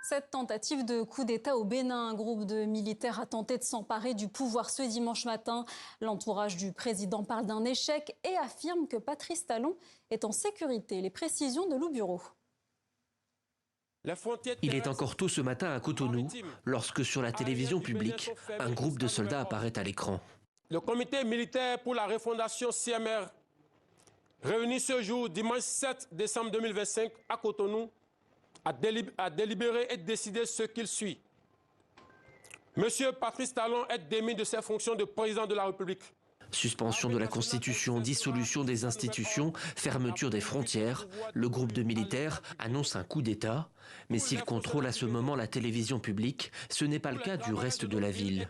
Cette tentative de coup d'État au Bénin, un groupe de militaires a tenté de s'emparer du pouvoir ce dimanche matin. L'entourage du président parle d'un échec et affirme que Patrice Talon est en sécurité. Les précisions de Lou Bureau. Il est encore tôt ce matin à Cotonou, lorsque sur la télévision publique, un groupe de soldats apparaît à l'écran. Le comité militaire pour la refondation CMR, réuni ce jour, dimanche 7 décembre 2025, à Cotonou, a délibéré et décidé ce qu'il suit. Monsieur Patrice Talon est démis de ses fonctions de président de la République. Suspension de la Constitution, dissolution des institutions, fermeture des frontières, le groupe de militaires annonce un coup d'État. Mais s'il contrôle à ce moment la télévision publique, ce n'est pas le cas du reste de la ville.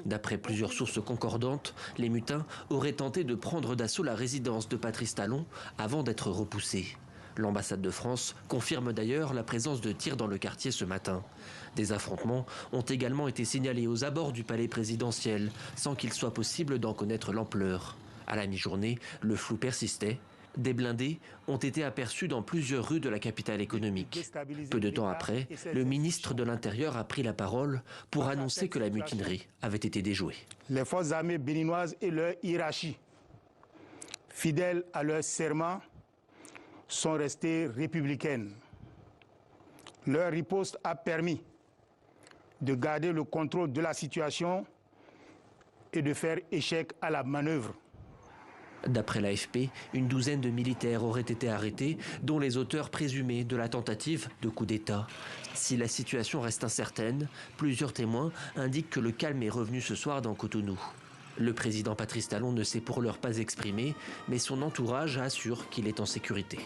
D'après plusieurs sources concordantes, les mutins auraient tenté de prendre d'assaut la résidence de Patrice Talon avant d'être repoussés. L'ambassade de France confirme d'ailleurs la présence de tirs dans le quartier ce matin. Des affrontements ont également été signalés aux abords du palais présidentiel, sans qu'il soit possible d'en connaître l'ampleur. À la mi-journée, le flou persistait. Des blindés ont été aperçus dans plusieurs rues de la capitale économique. Peu de temps après, le ministre de l'Intérieur a pris la parole pour annoncer que la mutinerie avait été déjouée. Les forces armées béninoises et leur hiérarchie, fidèles à leur serment, sont restées républicaines. Leur riposte a permis de garder le contrôle de la situation et de faire échec à la manœuvre. D'après l'AFP, une douzaine de militaires auraient été arrêtés, dont les auteurs présumés de la tentative de coup d'État. Si la situation reste incertaine, plusieurs témoins indiquent que le calme est revenu ce soir dans Cotonou. Le président Patrice Talon ne s'est pour l'heure pas exprimé, mais son entourage assure qu'il est en sécurité.